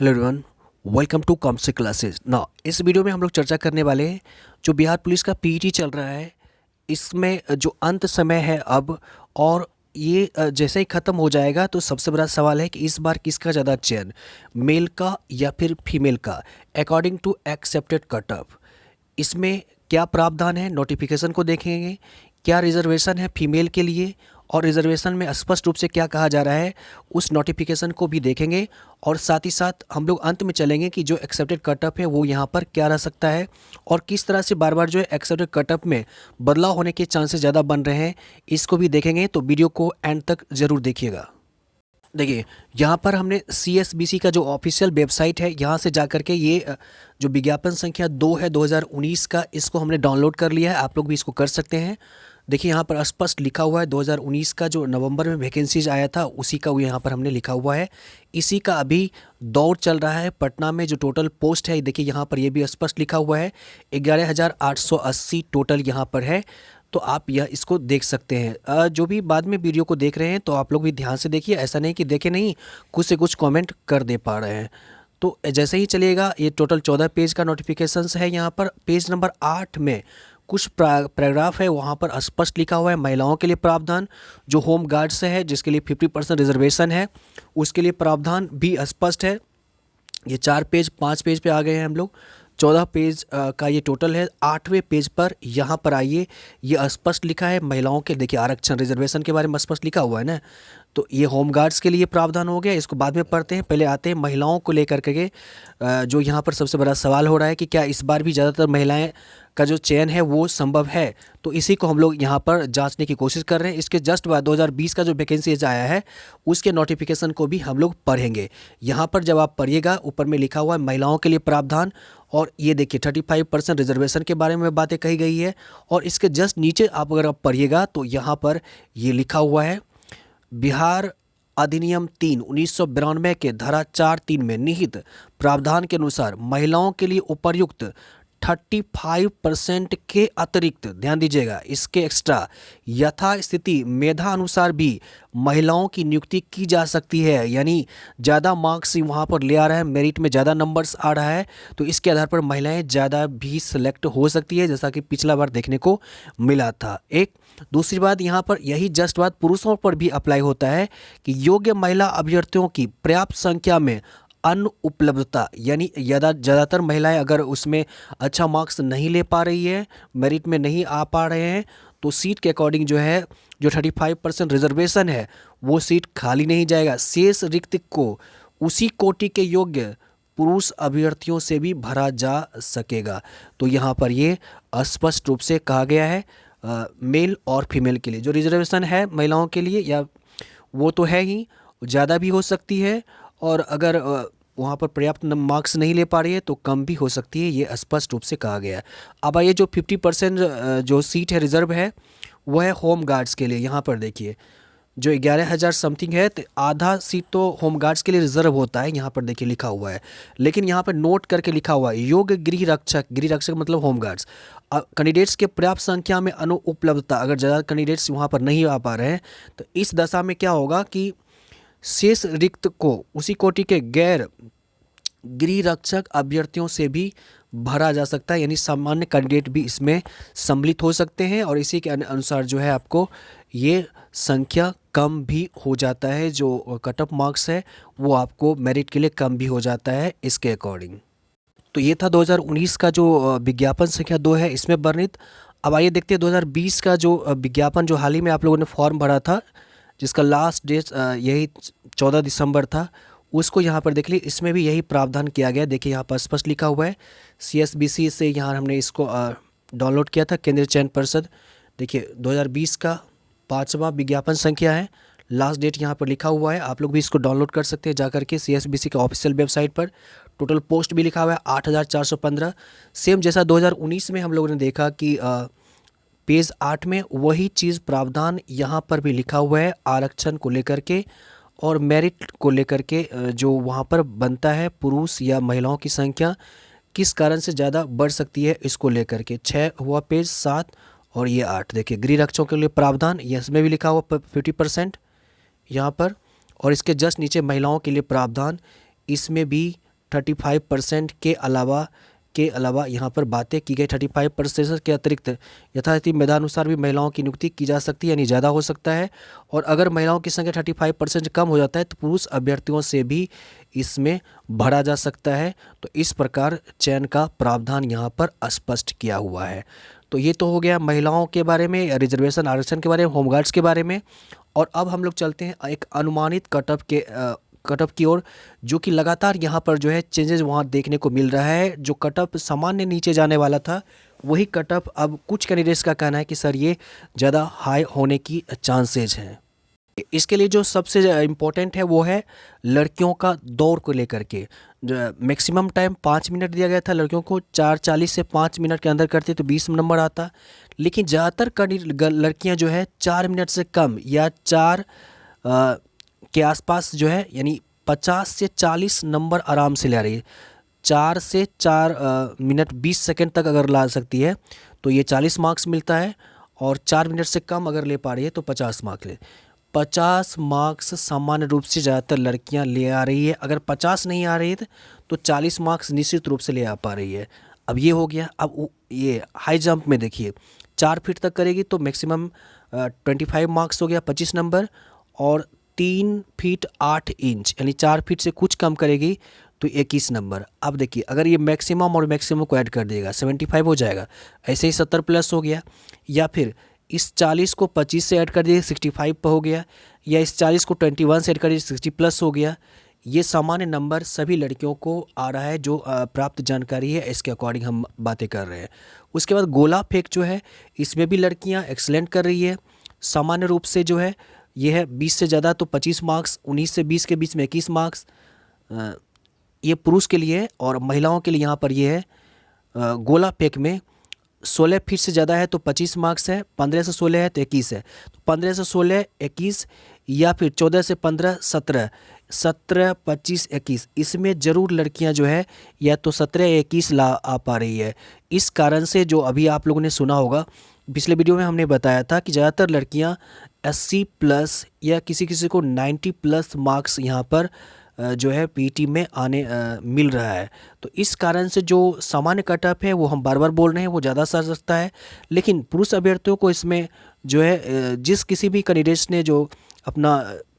Hello everyone, welcome to कॉम्से classes. ना इस वीडियो में हम लोग चर्चा करने वाले हैं जो बिहार पुलिस का पीईटी चल रहा है, इसमें जो अंत समय है अब, और ये जैसे ही ख़त्म हो जाएगा तो सबसे बड़ा सवाल है कि इस बार किसका ज़्यादा चयन, मेल का या फिर फीमेल का, according to accepted cut off. इसमें क्या प्रावधान है, नोटिफिकेशन को देखेंगे, क्या रिजर्वेशन है फीमेल के लिए, और रिजर्वेशन में स्पष्ट रूप से क्या कहा जा रहा है उस नोटिफिकेशन को भी देखेंगे। और साथ ही साथ हम लोग अंत में चलेंगे कि जो एक्सेप्टेड कट ऑफ है वो यहाँ पर क्या रह सकता है, और किस तरह से बार बार जो है एक्सेप्टेड कट ऑफ में बदलाव होने के चांसेस ज़्यादा बन रहे हैं, इसको भी देखेंगे। तो वीडियो को एंड तक ज़रूर देखिएगा। देखिए, यहाँ पर हमने CSBC का जो ऑफिशियल वेबसाइट है, यहाँ से जाकर के ये जो विज्ञापन संख्या 2 है 2019 का, इसको हमने डाउनलोड कर लिया है। आप लोग भी इसको कर सकते हैं। देखिए, यहाँ पर स्पष्ट लिखा हुआ है 2019 का जो नवंबर में वैकेंसीज आया था उसी का वो यहाँ पर हमने लिखा हुआ है। इसी का अभी दौर चल रहा है। पटना में जो टोटल पोस्ट है, देखिए यहाँ पर ये भी स्पष्ट लिखा हुआ है 11,880 टोटल यहाँ पर है। तो आप यह इसको देख सकते हैं। जो भी बाद में वीडियो को देख रहे हैं तो आप लोग भी ध्यान से देखिए, ऐसा नहीं कि देखे नहीं कुछ से कुछ कमेंट कर दे पा रहे हैं। तो जैसे ही चलिएगा, ये टोटल 14 पेज का नोटिफिकेशंस है। यहाँ पर पेज नंबर 8 में कुछ पैराग्राफ है, वहाँ पर स्पष्ट लिखा हुआ है महिलाओं के लिए प्रावधान, जो होम गार्ड से है जिसके लिए 50% रिजर्वेशन है, उसके लिए प्रावधान भी स्पष्ट है। ये 4 पेज 5 पेज पे आ गए हैं हम लोग। 14 पेज का ये टोटल है। 8वें पेज पर यहाँ पर आइए, ये स्पष्ट लिखा है महिलाओं के, देखिए आरक्षण रिजर्वेशन के बारे में स्पष्ट लिखा हुआ है ना। तो ये होम गार्ड्स के लिए प्रावधान हो गया, इसको बाद में पढ़ते हैं। पहले आते हैं महिलाओं को लेकर के जो यहाँ पर सबसे बड़ा सवाल हो रहा है कि क्या इस बार भी ज़्यादातर महिलाएं का जो चयन है वो संभव है। तो इसी को हम लोग यहाँ पर जांचने की कोशिश कर रहे हैं। इसके जस्ट बाद 2020 का जो वैकेंसीज आया है उसके नोटिफिकेशन को भी हम लोग पढ़ेंगे। यहाँ पर जब आप पढ़िएगा, ऊपर में लिखा हुआ है महिलाओं के लिए प्रावधान, और ये देखिए 35% रिजर्वेशन के बारे में बातें कही गई है। और इसके जस्ट नीचे आप अगर आप पढ़िएगा तो यहाँ पर ये लिखा हुआ है बिहार अधिनियम 3/1992 के धारा 4(3) में निहित प्रावधान के अनुसार महिलाओं के लिए उपर्युक्त 35% के अतिरिक्त, ध्यान दीजिएगा, इसके एक्स्ट्रा यथास्थिति मेधा अनुसार भी महिलाओं की नियुक्ति की जा सकती है। यानी ज़्यादा मार्क्स वहाँ पर ले आ रहा है, मेरिट में ज़्यादा नंबर्स आ रहा है, तो इसके आधार पर महिलाएं ज़्यादा भी सिलेक्ट हो सकती है, जैसा कि पिछला बार देखने को मिला था। एक दूसरी बात, यहाँ पर यही जस्ट बात पुरुषों पर भी अप्लाई होता है कि योग्य महिला अभ्यर्थियों की पर्याप्त संख्या में अनुपलब्धता, यानी ज़्यादातर महिलाएं अगर उसमें अच्छा मार्क्स नहीं ले पा रही है, मेरिट में नहीं आ पा रहे हैं, तो सीट के अकॉर्डिंग जो है जो 35% रिजर्वेशन है वो सीट खाली नहीं जाएगा। शेष रिक्त को उसी कोटि के योग्य पुरुष अभ्यर्थियों से भी भरा जा सकेगा। तो यहाँ पर ये स्पष्ट रूप से कहा गया है मेल और फीमेल के लिए जो रिजर्वेशन है महिलाओं के लिए, या वो तो है ही, ज़्यादा भी हो सकती है, और अगर वहाँ पर पर्याप्त मार्क्स नहीं ले पा रही है तो कम भी हो सकती है, ये स्पष्ट रूप से कहा गया है। अब आइए, जो 50% जो सीट है रिजर्व है वह है होम गार्ड्स के लिए। यहाँ पर देखिए जो 11,000 समथिंग है, तो आधा सीट तो होम गार्ड्स के लिए रिजर्व होता है, यहाँ पर देखिए लिखा हुआ है। लेकिन यहाँ पर नोट करके लिखा हुआ है योग्य गृह रक्षक मतलब होम गार्ड्स कैंडिडेट्स के पर्याप्त संख्या में अनुपलब्धता, अगर ज़्यादा कैंडिडेट्स वहाँ पर नहीं आ पा रहे हैं तो इस दशा में क्या होगा कि शेष रिक्त को उसी कोटि के गैर गृह रक्षक अभ्यर्थियों से भी भरा जा सकता है, यानी सामान्य कैंडिडेट भी इसमें सम्मिलित हो सकते हैं। और इसी के अनुसार जो है आपको ये संख्या कम भी हो जाता है, जो कट ऑफ मार्क्स है वो आपको मेरिट के लिए कम भी हो जाता है इसके अकॉर्डिंग। तो ये था 2019 का जो विज्ञापन संख्या 2 है इसमें वर्णित। अब आइए देखते हैं 2020 का जो विज्ञापन जो हाल ही में आप लोगों ने फॉर्म भरा था, जिसका लास्ट डेट यही 14 दिसंबर था, उसको यहाँ पर देख लीजिए। इसमें भी यही प्रावधान किया गया। देखिए यहाँ पर स्पष्ट लिखा हुआ है CSBC से यहाँ हमने इसको डाउनलोड किया था, केंद्रीय चयन परिषद। देखिए 2020 का 5वां विज्ञापन संख्या है, लास्ट डेट यहाँ पर लिखा हुआ है। आप लोग भी इसको डाउनलोड कर सकते हैं जाकर के CSBC के ऑफिशियल वेबसाइट पर। टोटल पोस्ट भी लिखा हुआ है 8,415, सेम जैसा 2019 में हम लोगों ने देखा कि पेज 8 में वही चीज़ प्रावधान यहाँ पर भी लिखा हुआ है आरक्षण को लेकर के और मेरिट को लेकर के, जो वहाँ पर बनता है पुरुष या महिलाओं की संख्या किस कारण से ज़्यादा बढ़ सकती है, इसको लेकर के 6 हुआ पेज 7 और ये 8। देखिए गृह रक्षकों के लिए प्रावधान, ये इसमें भी लिखा हुआ 50% यहाँ पर, और इसके जस्ट नीचे महिलाओं के लिए प्रावधान, इसमें भी 35% के अलावा यहाँ पर बातें की गई। 35% के अतिरिक्त यथास्थिति मेधानुसार भी महिलाओं की नियुक्ति की जा सकती है, यानी ज़्यादा हो सकता है। और अगर महिलाओं की संख्या 35% कम हो जाता है तो पुरुष अभ्यर्थियों से भी इसमें भरा जा सकता है। तो इस प्रकार चयन का प्रावधान यहाँ पर स्पष्ट किया हुआ है। तो ये तो हो गया महिलाओं के बारे में, रिजर्वेशन आरक्षण के बारे में, होमगार्ड्स के बारे में। और अब हम लोग चलते हैं एक अनुमानित कटअप की ओर, जो कि लगातार यहाँ पर जो है चेंजेस वहाँ देखने को मिल रहा है। जो कटअप सामान्य नीचे जाने वाला था, वही कटअप अब कुछ कैंडिडेट्स का कहना है कि सर ये ज़्यादा हाई होने की चांसेज हैं। इसके लिए जो सबसे इम्पोर्टेंट है वो है लड़कियों का दौड़ को लेकर के। मैक्सिमम टाइम 5 मिनट दिया गया था लड़कियों को, 4:40 से 5 मिनट के अंदर करते तो 20 नंबर आता। लेकिन ज़्यादातर लड़कियां जो है 4 मिनट से कम या 4 के आसपास जो है, यानी 50 से 40 नंबर आराम से ले रही है। 4 से 4 मिनट 20 सेकंड तक अगर ला सकती है तो ये 40 मार्क्स मिलता है, और 4 मिनट से कम अगर ले पा रही है तो 50 मार्क्स ले। 50 मार्क्स सामान्य रूप से ज़्यादातर लड़कियां ले आ रही है। अगर 50 नहीं आ रही है तो 40 मार्क्स निश्चित रूप से ले आ पा रही है। अब ये हो गया। अब ये हाई जंप में देखिए 4 फीट तक करेगी तो मैक्सिमम 25 मार्क्स हो गया, 25 नंबर। और 3 फीट 8 इंच यानी 4 फीट से कुछ कम करेगी तो 21 नंबर। अब देखिए अगर ये मैक्सिमम और मैक्सिमम को ऐड कर देगा 75 हो जाएगा, ऐसे ही 70 प्लस हो गया। या फिर इस 40 को 25 से ऐड कर दिए 65 पर हो गया, या इस 40 को 21 से ऐड कर दिए 60 प्लस हो गया। ये सामान्य नंबर सभी लड़कियों को आ रहा है, जो प्राप्त जानकारी है इसके अकॉर्डिंग हम बातें कर रहे हैं। उसके बाद गोला फेंक जो है, इसमें भी लड़कियां एक्सलेंट कर रही है। सामान्य रूप से जो है ये है 20 से ज़्यादा तो 25 मार्क्स, 19 से 20 के बीच में 21 मार्क्स। ये पुरुष के लिए, और महिलाओं के लिए यहाँ पर ये है गोला फेंक में 16 फीट से ज़्यादा है तो 25 मार्क्स है, 15 से 16 है तो 21 है। तो 15 से 16 21, या फिर 14 से 15 17, 17 25 21, इसमें ज़रूर लड़कियां जो है या तो 17 या 21 ला आ पा रही है। इस कारण से जो अभी आप लोगों ने सुना होगा, पिछले वीडियो में हमने बताया था कि ज़्यादातर लड़कियां 80 प्लस या किसी किसी को 90 प्लस मार्क्स यहाँ पर जो है पीटी में आने मिल रहा है। तो इस कारण से जो सामान्य कटअप है वो हम बार बार बोल रहे हैं वो ज़्यादा सर सकता है। लेकिन पुरुष अभ्यर्थियों को इसमें जो है जिस किसी भी कैंडिडेट्स ने जो अपना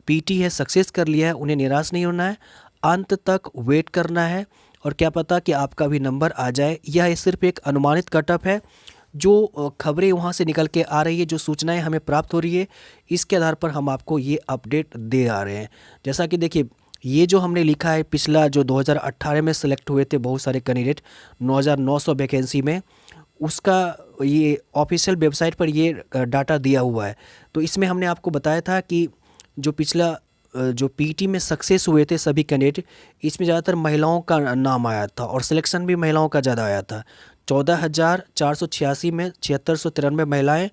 पीटी है सक्सेस कर लिया है, उन्हें निराश नहीं होना है, अंत तक वेट करना है, और क्या पता कि आपका भी नंबर आ जाए। यह सिर्फ एक अनुमानित कटअप है। जो खबरें वहाँ से निकल के आ रही है, जो सूचनाएं हमें प्राप्त हो रही है, इसके आधार पर हम आपको ये अपडेट दे आ रहे हैं। जैसा कि देखिए ये जो हमने लिखा है, पिछला जो 2018 में सेलेक्ट हुए थे बहुत सारे कैंडिडेट 9900 वैकेंसी में, उसका ये ऑफिशियल वेबसाइट पर ये डाटा दिया हुआ है। तो इसमें हमने आपको बताया था कि जो पिछला जो पीटी में सक्सेस हुए थे सभी कैंडिडेट, इसमें ज़्यादातर महिलाओं का नाम आया था, और सिलेक्शन भी महिलाओं का ज़्यादा आया था। 14,486 में 7693 महिलाएं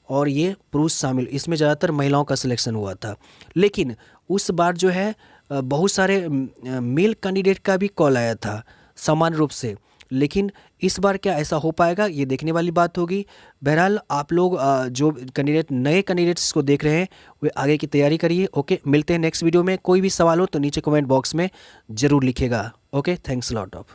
और ये पुरुष शामिल, इसमें ज़्यादातर महिलाओं का सिलेक्शन हुआ था। लेकिन उस बार जो है बहुत सारे मेल कैंडिडेट का भी कॉल आया था समान रूप से। लेकिन इस बार क्या ऐसा हो पाएगा, ये देखने वाली बात होगी। बहरहाल आप लोग जो कैंडिडेट नए कैंडिडेट्स को देख रहे हैं वे आगे की तैयारी करिए। ओके, मिलते हैं नेक्स्ट वीडियो में। कोई भी सवाल हो तो नीचे कमेंट बॉक्स में ज़रूर लिखिएगा। Okay, thanks lot of.